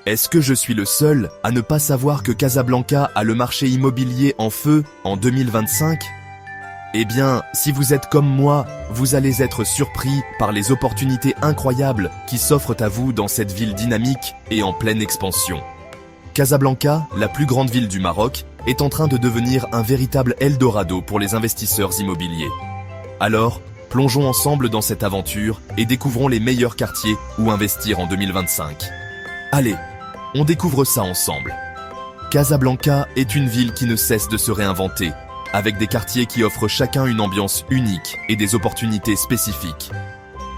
Est-ce que je suis le seul à ne pas savoir que Casablanca a le marché immobilier en feu en 2025 ? Eh bien, si vous êtes comme moi, vous allez être surpris par les opportunités incroyables qui s'offrent à vous dans cette ville dynamique et en pleine expansion. Casablanca, la plus grande ville du Maroc, est en train de devenir un véritable Eldorado pour les investisseurs immobiliers. Alors, plongeons ensemble dans cette aventure et découvrons les meilleurs quartiers où investir en 2025. Allez, on découvre ça ensemble. Casablanca est une ville qui ne cesse de se réinventer, avec des quartiers qui offrent chacun une ambiance unique et des opportunités spécifiques.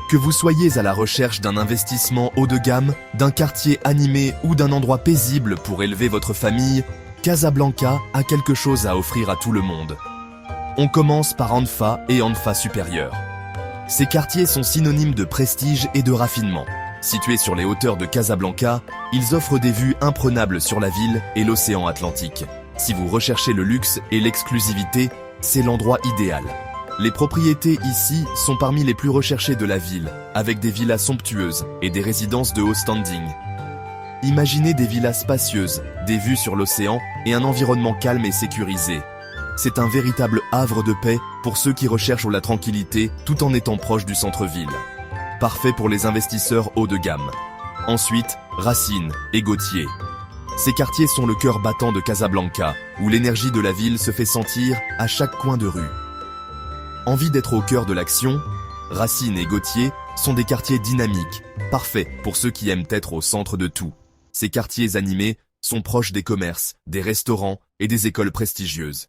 Que vous soyez à la recherche d'un investissement haut de gamme, d'un quartier animé ou d'un endroit paisible pour élever votre famille, Casablanca a quelque chose à offrir à tout le monde. On commence par Anfa et Anfa Supérieur. Ces quartiers sont synonymes de prestige et de raffinement. Situés sur les hauteurs de Casablanca, ils offrent des vues imprenables sur la ville et l'océan Atlantique. Si vous recherchez le luxe et l'exclusivité, c'est l'endroit idéal. Les propriétés ici sont parmi les plus recherchées de la ville, avec des villas somptueuses et des résidences de haut standing. Imaginez des villas spacieuses, des vues sur l'océan et un environnement calme et sécurisé. C'est un véritable havre de paix pour ceux qui recherchent la tranquillité tout en étant proche du centre-ville. Parfait pour les investisseurs haut de gamme. Ensuite, Racine et Gautier. Ces quartiers sont le cœur battant de Casablanca, où l'énergie de la ville se fait sentir à chaque coin de rue. Envie d'être au cœur de l'action ? Racine et Gautier sont des quartiers dynamiques, parfaits pour ceux qui aiment être au centre de tout. Ces quartiers animés sont proches des commerces, des restaurants et des écoles prestigieuses.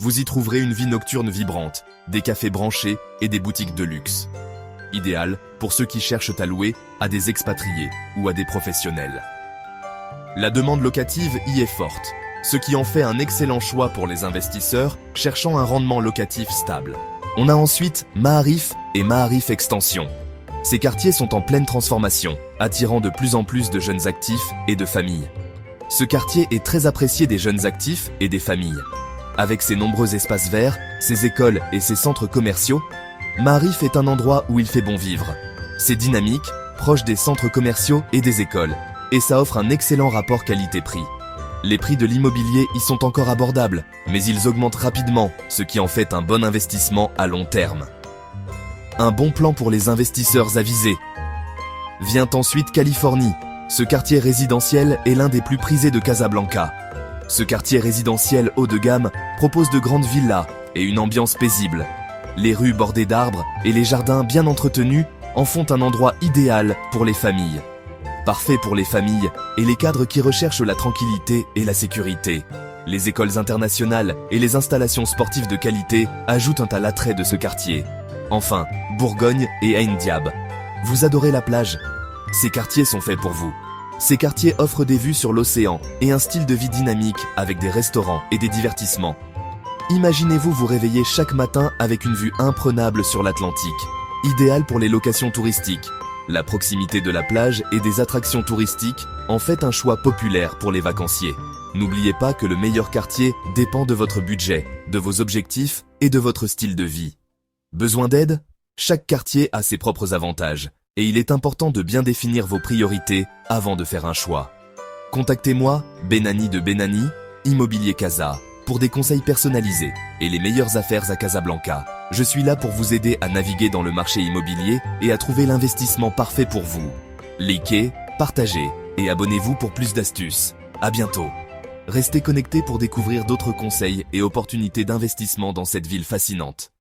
Vous y trouverez une vie nocturne vibrante, des cafés branchés et des boutiques de luxe. Idéal pour ceux qui cherchent à louer à des expatriés ou à des professionnels. La demande locative y est forte, ce qui en fait un excellent choix pour les investisseurs cherchant un rendement locatif stable. On a ensuite Maarif et Maarif Extension. Ces quartiers sont en pleine transformation, attirant de plus en plus de jeunes actifs et de familles. Ce quartier est très apprécié des jeunes actifs et des familles. Avec ses nombreux espaces verts, ses écoles et ses centres commerciaux, Maarif est un endroit où il fait bon vivre. C'est dynamique, proche des centres commerciaux et des écoles, et ça offre un excellent rapport qualité-prix. Les prix de l'immobilier y sont encore abordables, mais ils augmentent rapidement, ce qui en fait un bon investissement à long terme. Un bon plan pour les investisseurs avisés. Vient ensuite Californie. Ce quartier résidentiel est l'un des plus prisés de Casablanca. Ce quartier résidentiel haut de gamme propose de grandes villas et une ambiance paisible. Les rues bordées d'arbres et les jardins bien entretenus en font un endroit idéal pour les familles. Parfait pour les familles et les cadres qui recherchent la tranquillité et la sécurité. Les écoles internationales et les installations sportives de qualité ajoutent à l'attrait de ce quartier. Enfin, Bourgogne et Ain Diab. Vous adorez la plage ? Ces quartiers sont faits pour vous. Ces quartiers offrent des vues sur l'océan et un style de vie dynamique avec des restaurants et des divertissements. Imaginez-vous vous réveiller chaque matin avec une vue imprenable sur l'Atlantique. Idéal pour les locations touristiques. La proximité de la plage et des attractions touristiques en fait un choix populaire pour les vacanciers. N'oubliez pas que le meilleur quartier dépend de votre budget, de vos objectifs et de votre style de vie. Besoin d'aide ? Chaque quartier a ses propres avantages et il est important de bien définir vos priorités avant de faire un choix. Contactez-moi, Benani de Benani, Immobilier Casa, pour des conseils personnalisés et les meilleures affaires à Casablanca. Je suis là pour vous aider à naviguer dans le marché immobilier et à trouver l'investissement parfait pour vous. Likez, partagez et abonnez-vous pour plus d'astuces. À bientôt. Restez connectés pour découvrir d'autres conseils et opportunités d'investissement dans cette ville fascinante.